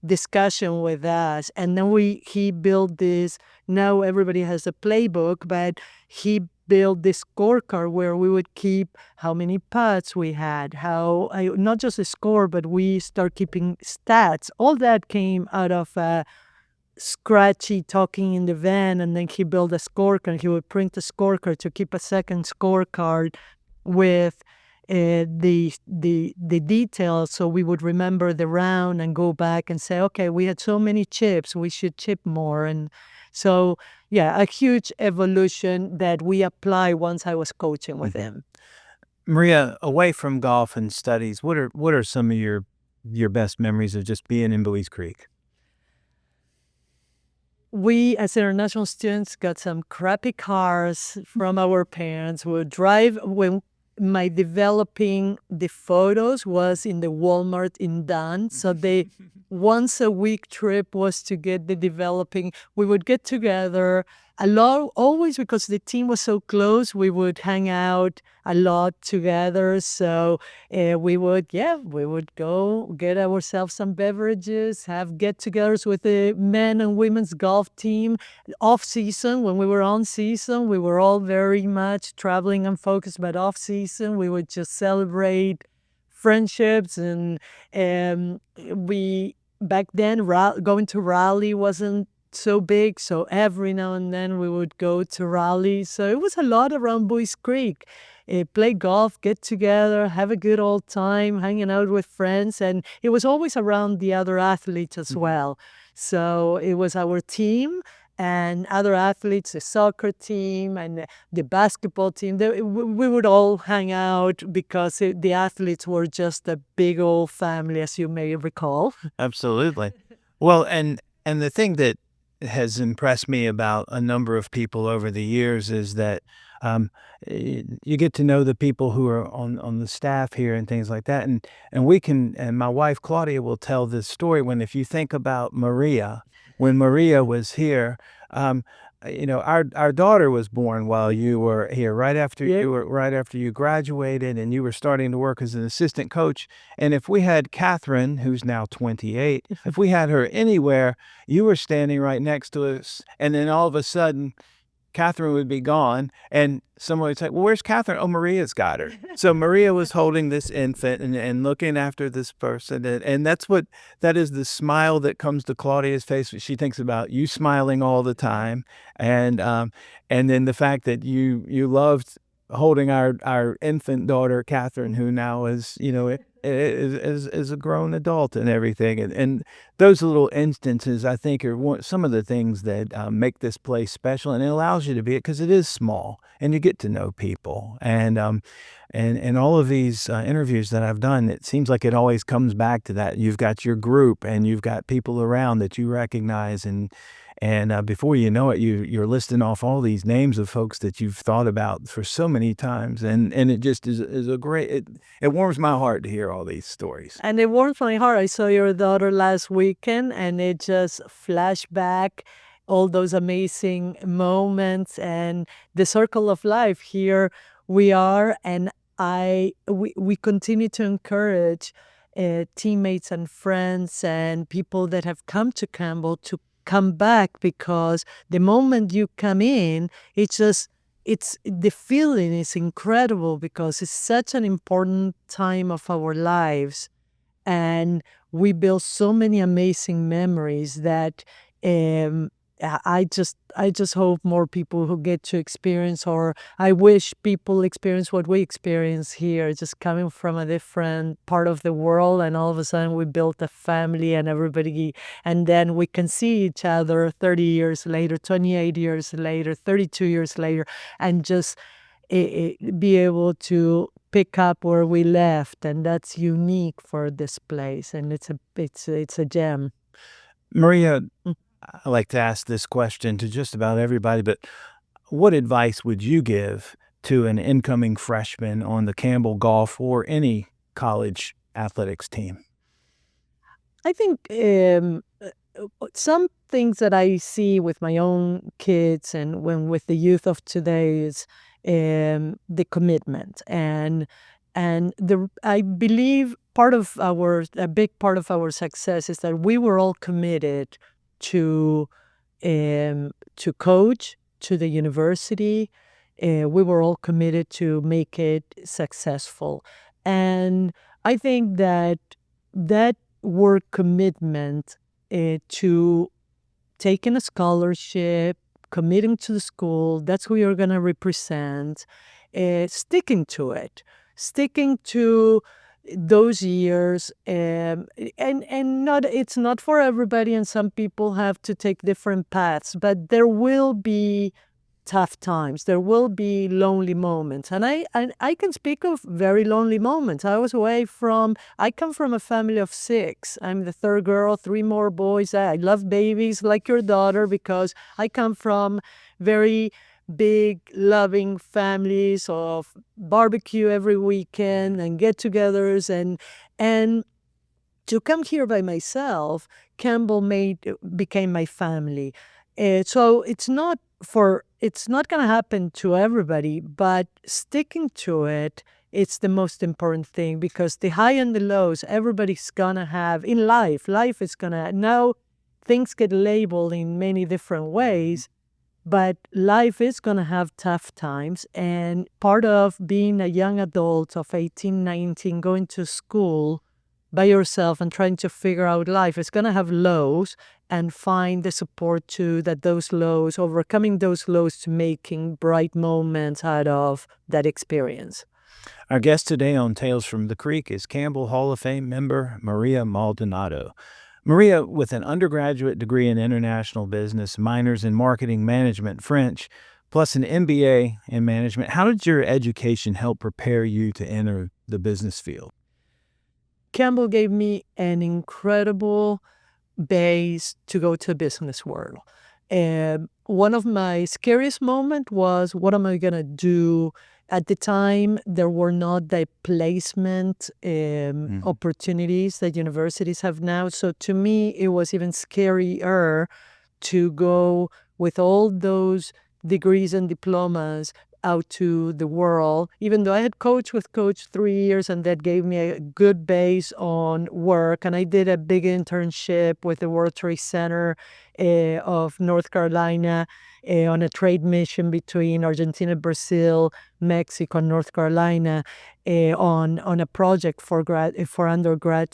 discussion with us. And then he built this. Now everybody has a playbook, but he built this scorecard where we would keep how many putts we had, not just a score, but we start keeping stats. All that came out of scratchy talking in the van, and then he built a scorecard. He would print a scorecard to keep a second scorecard with the details, so we would remember the round and go back and say, okay, we had so many chips, we should chip more. And so, yeah, a huge evolution that we apply once I was coaching with him. Maria, away from golf and studies, what are some of your best memories of just being in Belize Creek? We, as international students, got some crappy cars from our parents. We would drive. When my developing the photos was in the Walmart in Dunn. So the once a week trip was to get the developing. We would get together a lot, always because the team was so close. We would hang out a lot together. So we would go get ourselves some beverages, have get-togethers with the men and women's golf team. Off season, when we were on season, we were all very much traveling and focused. But off season, we would just celebrate friendships, and we back then going to Raleigh wasn't so big, so every now and then we would go to Raleigh. So it was a lot around Buies Creek. Play golf, get together, have a good old time, hanging out with friends. And it was always around the other athletes as well. So it was our team and other athletes, the soccer team and the basketball team. We would all hang out because the athletes were just a big old family, as you may recall. Absolutely. Well, and the thing that has impressed me about a number of people over the years is that you get to know the people who are on the staff here and things like that. And my wife, Claudia, will tell this story if you think about Maria, when Maria was here, our daughter was born while you were here, right after you graduated, and you were starting to work as an assistant coach. And if we had Catherine, who's now 28, if we had her anywhere, you were standing right next to us, and then all of a sudden Catherine would be gone, and someone would say, "Well, where's Catherine?" "Oh, Maria's got her." So Maria was holding this infant and looking after this person, and that is the smile that comes to Claudia's face. She thinks about you smiling all the time, and then the fact that you loved holding our infant daughter, Catherine, who now is, is a grown adult and everything. And those little instances, I think, are some of the things that make this place special, and it allows you to be it because it is small, and you get to know people. And all of these interviews that I've done, it seems like it always comes back to that. You've got your group, and you've got people around that you recognize, and before you know it, you're listing off all these names of folks that you've thought about for so many times, and it just is a great. It warms my heart to hear all these stories. And it warms my heart. I saw your daughter last weekend, and it just flashed back all those amazing moments and the circle of life. Here we are, and we continue to encourage teammates and friends and people that have come to Campbell to come back, because the moment you come in, it's the feeling is incredible, because it's such an important time of our lives, and we build so many amazing memories that I just hope more people who get to experience, or I wish people experience what we experience here, just coming from a different part of the world, and all of a sudden we built a family, and everybody, and then we can see each other 30 years later, 28 years later, 32 years later, and just be able to pick up where we left, and that's unique for this place, and it's a gem. Maria, I like to ask this question to just about everybody, but what advice would you give to an incoming freshman on the Campbell golf or any college athletics team? I think some things that I see with my own kids and with the youth of today is the commitment, and I believe a big part of our success is that we were all committed to coach, to the university. We were all committed to make it successful, and I think that word commitment to taking a scholarship, committing to the school, that's who you're going to represent, sticking to it, sticking to those years, and not, it's not for everybody, and some people have to take different paths, but there will be tough times. There will be lonely moments. And I can speak of very lonely moments. I come from a family of 6. I'm the third girl, 3 more boys. I love babies like your daughter, because I come from very big, loving families of barbecue every weekend and get-togethers. And to come here by myself, Campbell became my family. So it's not going to happen to everybody, but sticking to it, it's the most important thing, because the high and the lows, everybody's going to have in life. Life is going to, now things get labeled in many different ways, but life is going to have tough times. And part of being a young adult of 18, 19, going to school by yourself and trying to figure out life is going to have lows, and find the support to overcoming those lows to making bright moments out of that experience. Our guest today on Tales from the Creek is Campbell Hall of Fame member Maria Maldonado. Maria, with an undergraduate degree in international business, minors in marketing management, French, plus an MBA in management, how did your education help prepare you to enter the business field? Campbell gave me an incredible base to go to the business world. One of my scariest moments was, what am I going to do? At the time, there were not the placement opportunities that universities have now. So to me, it was even scarier to go with all those degrees and diplomas out to the world, even though I had coached with Coach 3 years, and that gave me a good base on work. And I did a big internship with the World Trade Center of North Carolina on a trade mission between Argentina, Brazil, Mexico, and North Carolina on a project for undergrad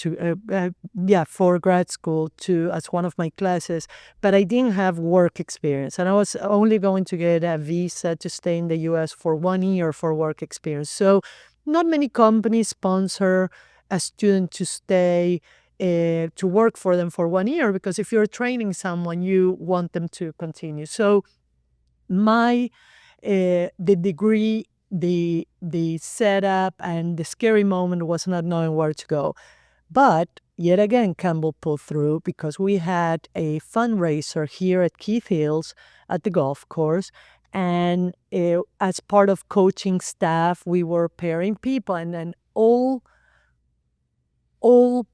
for grad school as one of my classes. But I didn't have work experience, and I was only going to get a visa to stay in the U.S. for 1 year for work experience. So not many companies sponsor a student to stay to work for them for 1 year, because if you're training someone, you want them to continue. So the degree, the setup, and the scary moment was not knowing where to go. But yet again, Campbell pulled through, because we had a fundraiser here at Keith Hills at the golf course. And as part of coaching staff, we were pairing people, and an all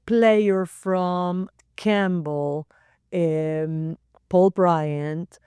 player from Campbell, Paul Bryant,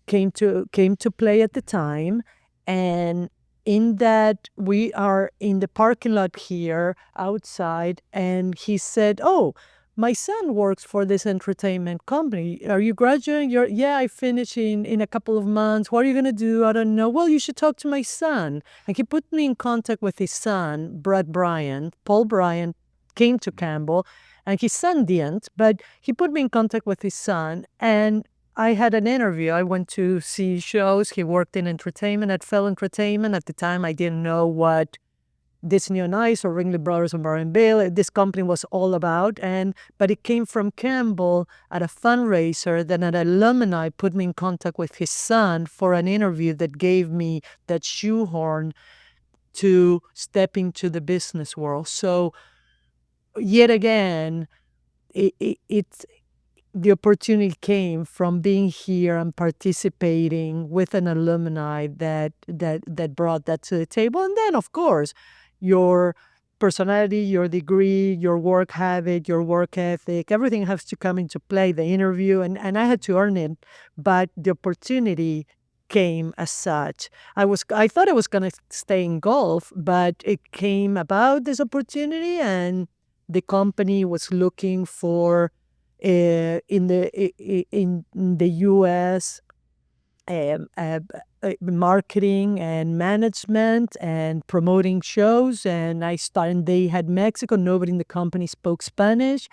came to play at the time. And in that, we are in the parking lot here outside, and he said, "Oh, my son works for this entertainment company. Are you graduating?" "Yeah, I finish in a couple of months. What are you going to do?" "I don't know." "Well, you should talk to my son." And he put me in contact with his son, Brad Bryant. Paul Bryant came to Campbell, and his son didn't, but he put me in contact with his son, and I had an interview. I went to see shows. He worked in entertainment at Fell Entertainment. At the time, I didn't know what Disney on Ice or Ringling Brothers and Baron Bale, this company was all about. But it came from Campbell at a fundraiser. Then an alumni put me in contact with his son for an interview that gave me that shoehorn to step into the business world. So yet again, it's the opportunity came from being here and participating with an alumni that brought that to the table. And then, of course, your personality, your degree, your work habit, your work ethic, everything has to come into play, the interview, and I had to earn it. But the opportunity came as such. I thought I was going to stay in golf, but it came about, this opportunity, and the company was looking for in the U.S. Marketing and management and promoting shows, and they had Mexico. Nobody in the company spoke Spanish,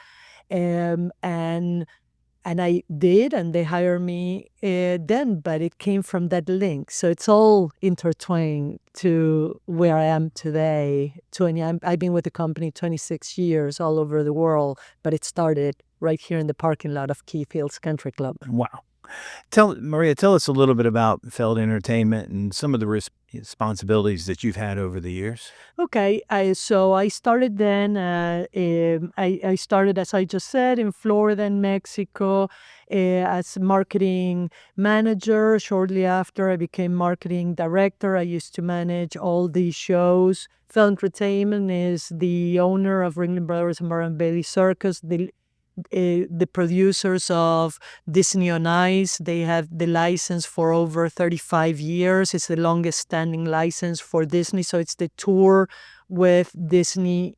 and I did, and they hired me then. But it came from that link, so it's all intertwined to where I am today. I've been with the company 26 years, all over the world, but it started right here in the parking lot of Keith Hills Country Club. Wow. Maria, tell us a little bit about Feld Entertainment and some of the responsibilities that you've had over the years. Okay, so I started then, I started, as I just said, in Florida and Mexico as marketing manager. Shortly after, I became marketing director. I used to manage all these shows. Feld Entertainment is the owner of Ringling Brothers and Baron Bailey Circus, the producers of Disney on Ice. They have the license for over 35 years. It's the longest standing license for Disney. So it's the tour with Disney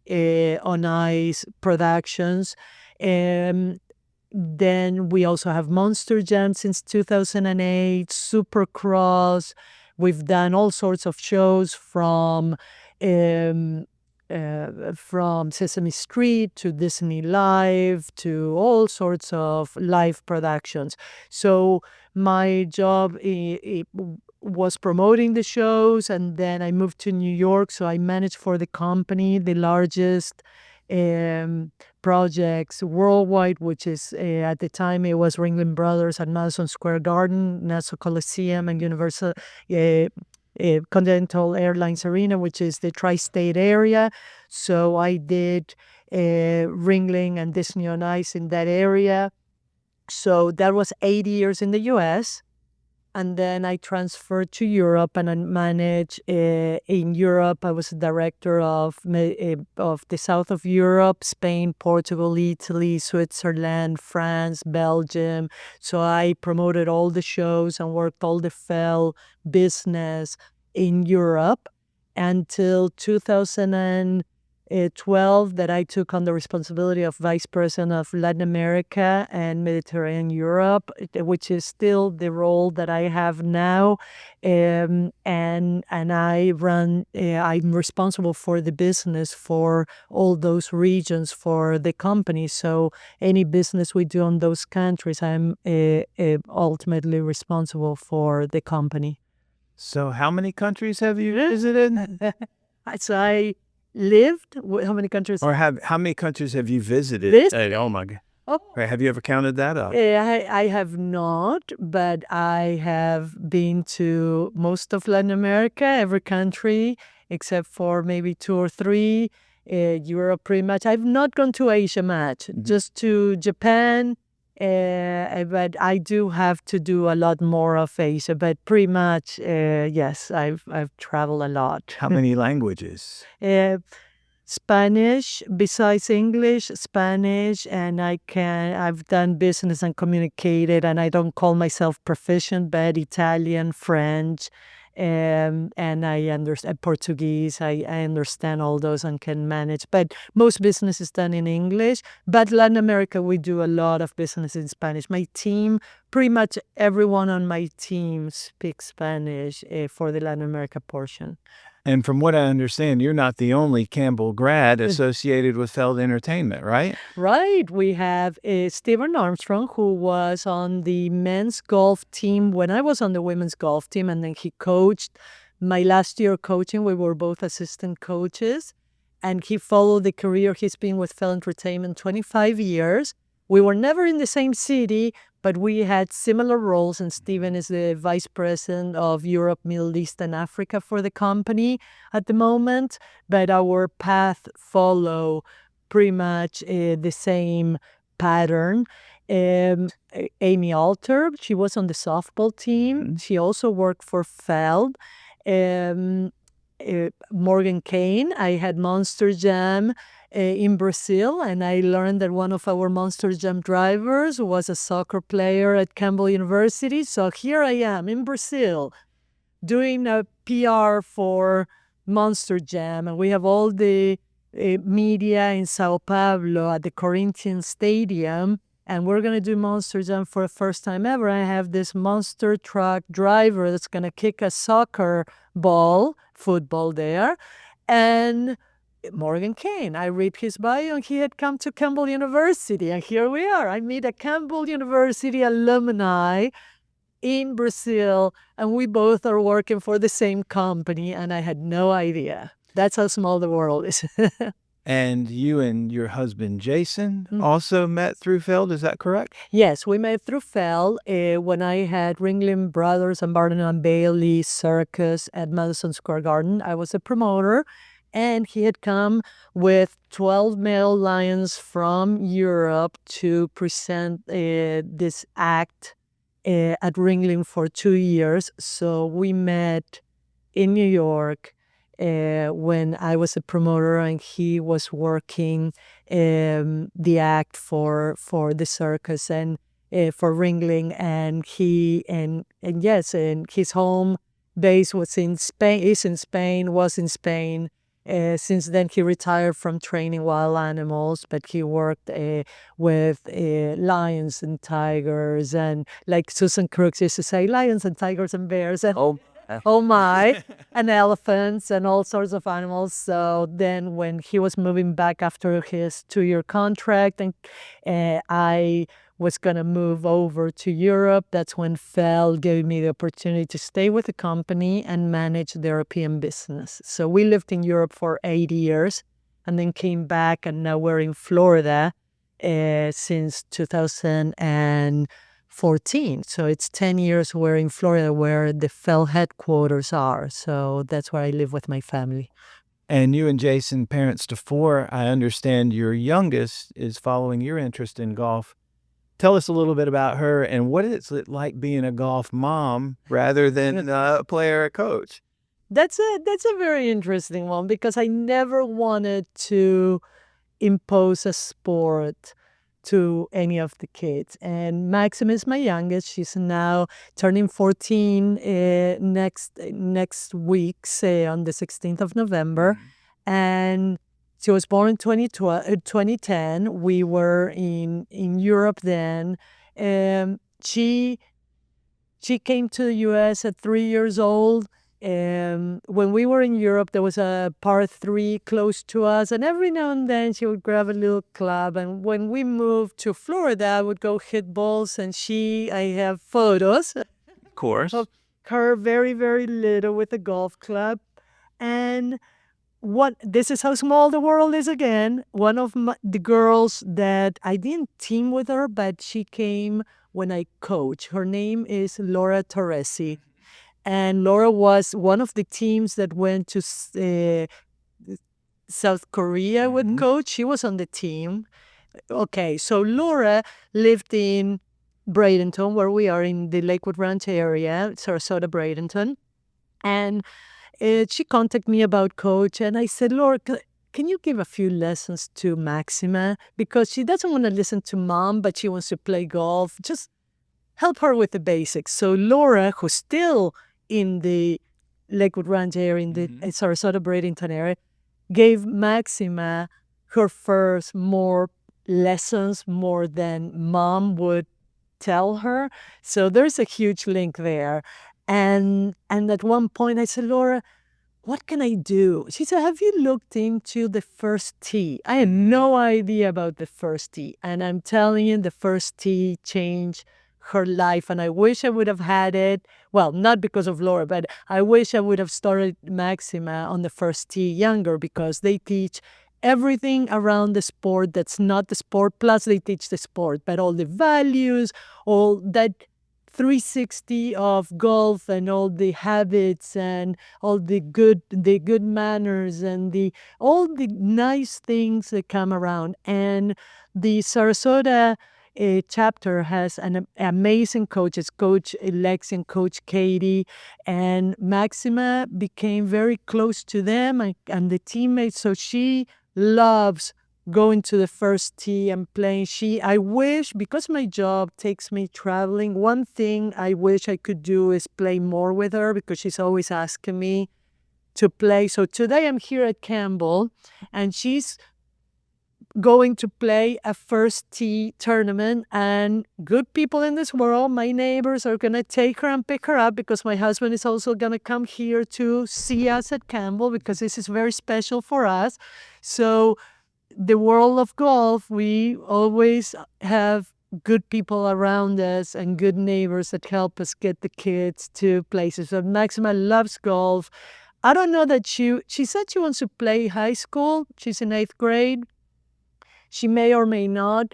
on Ice Productions. Then we also have Monster Jam since 2008, Supercross. We've done all sorts of shows from Sesame Street to Disney Live to all sorts of live productions. So my job was promoting the shows, and then I moved to New York. So I managed for the company the largest projects worldwide, which is at the time it was Ringling Brothers at Madison Square Garden, Nassau Coliseum, and Universal Continental Airlines Arena, which is the tri-state area. So I did Ringling and Disney on Ice in that area. So that was 8 years in the U.S. And then I transferred to Europe, and I managed in Europe. I was a director of the south of Europe, Spain, Portugal, Italy, Switzerland, France, Belgium. So I promoted all the shows and worked all the Fell business in Europe until 2012 that I took on the responsibility of Vice President of Latin America and Mediterranean Europe, which is still the role that I have now. And I'm responsible for the business for all those regions for the company. So any business we do on those countries, I'm ultimately responsible for the company. So how many countries have you visited? So I lived, how many countries? Or how many countries have you visited? Oh my God. Oh, Right, have you ever counted that up? I have not, but I have been to most of Latin America, every country except for maybe 2 or 3. Europe pretty much. I've not gone to Asia much, just to Japan. But I do have to do a lot more of Asia. But pretty much, yes, I've traveled a lot. How many languages? Spanish, besides English, Spanish, and I've done business and communicated, and I don't call myself proficient, but Italian, French, and I understand Portuguese. I understand all those and can manage, but most business is done in English. But Latin America, we do a lot of business in Spanish. My team, pretty much everyone on my team speaks Spanish for the Latin America portion. And from what I understand, you're not the only Campbell grad associated with Feld Entertainment, right? Right. We have Stephen Armstrong, who was on the men's golf team when I was on the women's golf team, and then he coached my last year coaching. We were both assistant coaches, and he followed the career. He's been with Feld Entertainment 25 years. We were never in the same city, but we had similar roles, and Stephen is the vice president of Europe, Middle East, and Africa for the company at the moment. But our path follow pretty much the same pattern. Amy Alter, she was on the softball team. She also worked for Feld. Morgan Kane, I had Monster Jam in Brazil, and I learned that one of our Monster Jam drivers was a soccer player at Campbell University. So here I am in Brazil doing a PR for Monster Jam, and we have all the media in Sao Paulo at the Corinthians Stadium, and we're going to do Monster Jam for the first time ever. I have this monster truck driver that's going to kick a soccer ball, football there, and Morgan Kane. I read his bio, and he had come to Campbell University, and here we are. I meet a Campbell University alumni in Brazil, and we both are working for the same company, and I had no idea. That's how small the world is. And you and your husband, Jason, also met through Feld, is that correct? Yes, we met through Feld when I had Ringling Brothers and Maldonado and Bailey Circus at Madison Square Garden. I was a promoter, and he had come with 12 male lions from Europe to present this act at Ringling for 2 years. So we met in New York when I was a promoter, and he was working the act for the circus and for Ringling, and yes, and his home base was in Spain. Was in Spain. Since then, he retired from training wild animals, but he worked with lions and tigers, and like Susan Crooks used to say, lions and tigers and bears, and oh my, and elephants and all sorts of animals. So then when he was moving back after his 2-year contract, and I was going to move over to Europe, that's when Feld gave me the opportunity to stay with the company and manage the European business. So we lived in Europe for 8 years and then came back, and now we're in Florida since 2014. So it's 10 years we're in Florida, where the Feld headquarters are. So that's where I live with my family. And you and Jason, parents to 4, I understand your youngest is following your interest in golf. Tell us a little bit about her, and what is it like being a golf mom rather than a player or coach? That's a very interesting one, because I never wanted to impose a sport to any of the kids. And Maxim is my youngest. She's now turning 14 next week, say on the 16th of November. And she was born in 2010. We were in Europe then. She came to the U.S. at 3 years old. When we were in Europe, there was a par 3 close to us, and every now and then she would grab a little club. And when we moved to Florida, I would go hit balls, and I have photos Of course. of her very, very little with a golf club. And this is how small the world is again. One of the girls that I didn't team with her, but she came when I coach. Her name is Laura Torresi. And Laura was one of the teams that went to South Korea with Coach. She was on the team. Okay, so Laura lived in Bradenton, where we are in the Lakewood Ranch area, Sarasota, Bradenton. And she contacted me about Coach, and I said, Laura, can you give a few lessons to Maxima? Because she doesn't want to listen to Mom, but she wants to play golf. Just help her with the basics. So Laura, who's still in the Lakewood Ranch area, in the Sarasota, Bradenton area, gave Maxima her first more lessons, more than Mom would tell her. So there's a huge link there. And at one point I said, Laura, what can I do? She said, have you looked into the first tee? I had no idea about the first tee. And I'm telling you, the first tee changed her life. And I wish I would have had it. Well, not because of Laura, but I wish I would have started Maxima on the first tee younger, because they teach everything around the sport that's not the sport, plus they teach the sport, but all the values, all that 360 of golf, and all the habits, and all the good manners, and all the nice things that come around. And the Sarasota chapter has an amazing coaches, Coach Lexi and Coach Katie, and Maxima became very close to them and the teammates. So she loves going to the first tee and playing. I wish, because my job takes me traveling, one thing I wish I could do is play more with her, because she's always asking me to play. So today I'm here at Campbell, and she's going to play a first tee tournament, and good people in this world, my neighbors, are going to take her and pick her up, because my husband is also going to come here to see us at Campbell, because this is very special for us. So the world of golf, we always have good people around us and good neighbors that help us get the kids to places. So Maxima loves golf. I don't know that she said she wants to play high school. She's in 8th grade. She may or may not.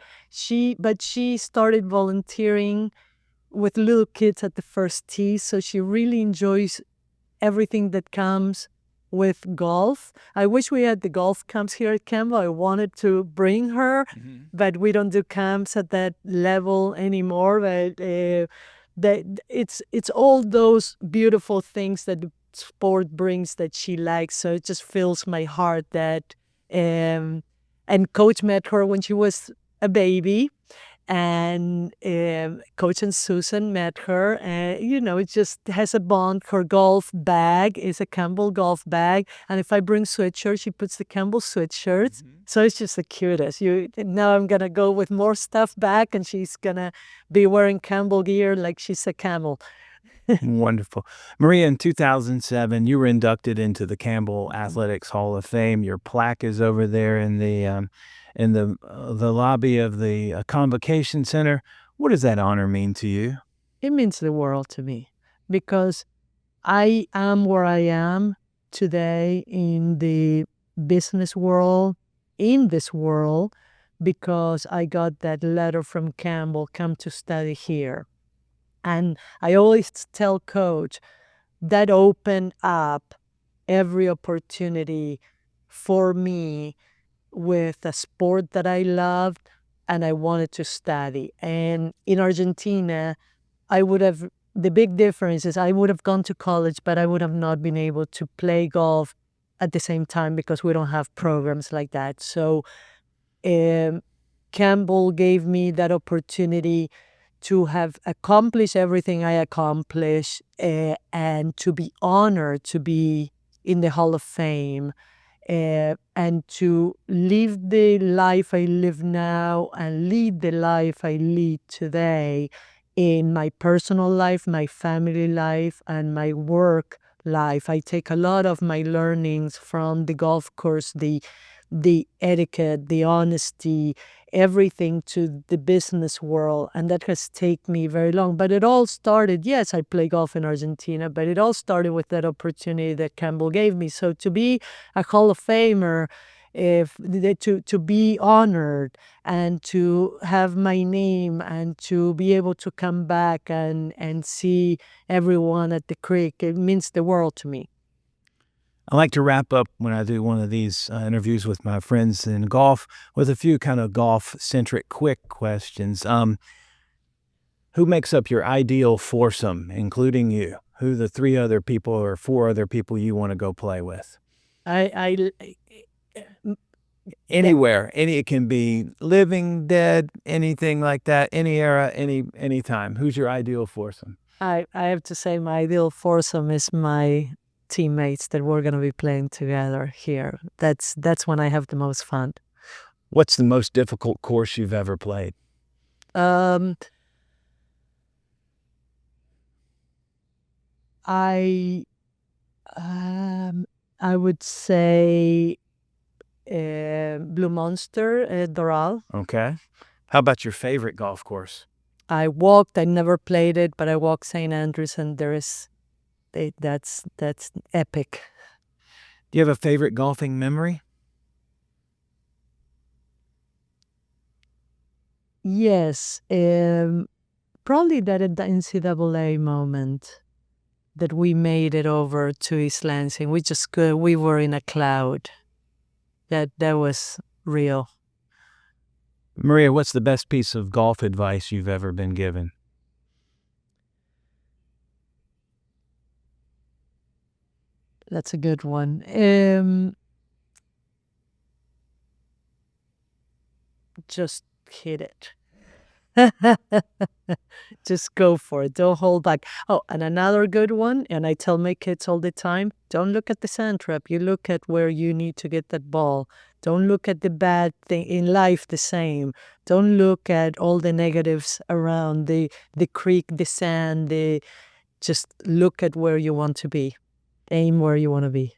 But she started volunteering with little kids at the first tee. So she really enjoys everything that comes with golf. I wish we had the golf camps here at Campbell. I wanted to bring her, but we don't do camps at that level anymore. But it's all those beautiful things that the sport brings that she likes. So it just fills my heart that. And Coach met her when she was a baby. And Coach and Susan met her, and it just has a bond. Her golf bag is a Campbell golf bag, and if I bring sweatshirts, she puts the Campbell sweatshirts. So it's just the cutest. Now I'm gonna go with more stuff back, and she's gonna be wearing Campbell gear like she's a camel. Wonderful. Maria, in 2007, you were inducted into the Campbell Athletics Hall of Fame. Your plaque is over there in the lobby of the Convocation Center. What does that honor mean to you? It means the world to me, because I am where I am today in the business world, in this world, because I got that letter from Campbell, come to study here. And I always tell Coach, that opened up every opportunity for me with a sport that I loved and I wanted to study. And in Argentina, the big difference is I would have gone to college, but I would have not been able to play golf at the same time, because we don't have programs like that. So Campbell gave me that opportunity to have accomplished everything I accomplished, and to be honored to be in the Hall of Fame, and to live the life I live now and lead the life I lead today in my personal life, my family life, and my work life. I take a lot of my learnings from the golf course, the etiquette, the honesty, everything to the business world. And that has taken me very long. But it all started, yes, I play golf in Argentina, but it all started with that opportunity that Campbell gave me. So to be a Hall of Famer, to be honored and to have my name and to be able to come back and see everyone at the creek, it means the world to me. I like to wrap up when I do one of these interviews with my friends in golf with a few kind of golf-centric quick questions. Who makes up your ideal foursome, including you? Who the three other people or four other people you want to go play with? Anywhere. It can be living, dead, anything like that, any era, any time. Who's your ideal foursome? I have to say my ideal foursome is my teammates that we're going to be playing together here. That's when I have the most fun. What's the most difficult course you've ever played? I would say Blue Monster at Doral. Okay. How about your favorite golf course? I never played it, but I walked St. Andrews, and that's epic. Do you have a favorite golfing memory? Yes, probably that at the NCAA moment that we made it over to East Lansing. We were in a cloud. That was real. Maria, what's the best piece of golf advice you've ever been given? That's a good one. Just hit it. Just go for it. Don't hold back. Oh, and another good one, and I tell my kids all the time, don't look at the sand trap. You look at where you need to get that ball. Don't look at the bad thing in life the same. Don't look at all the negatives around the creek, the sand. Just look at where you want to be. Aim where you want to be.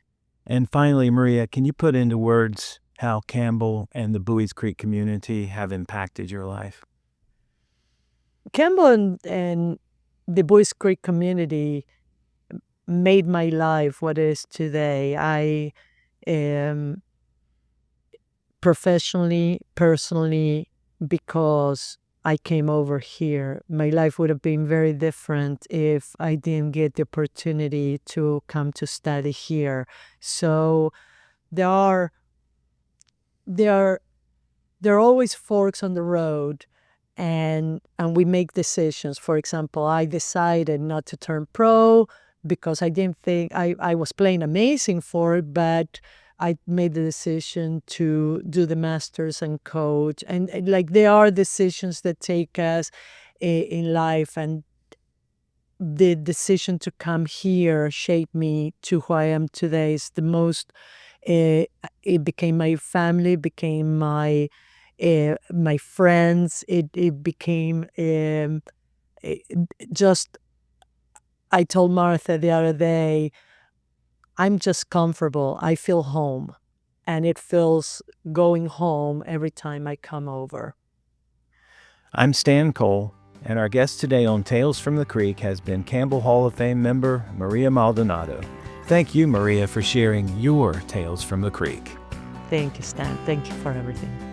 And finally, Maria, can you put into words how Campbell and the Buies Creek community have impacted your life? Campbell and the Buies Creek community made my life what it is today. I am professionally, personally, because I came over here. My life would have been very different if I didn't get the opportunity to come to study here. So there are always forks on the road, and we make decisions. For example, I decided not to turn pro because I didn't think I was playing amazing for it, but I made the decision to do the masters and coach. And like, there are decisions that take us in life, and the decision to come here shaped me to who I am today. It's the most, it became my family, became my friends. It became just, I told Martha the other day, I'm just comfortable. I feel home, and it feels going home every time I come over. I'm Stan Cole, and our guest today on Tales from the Creek has been Campbell Hall of Fame member Maria Maldonado. Thank you, Maria, for sharing your Tales from the Creek. Thank you, Stan. Thank you for everything.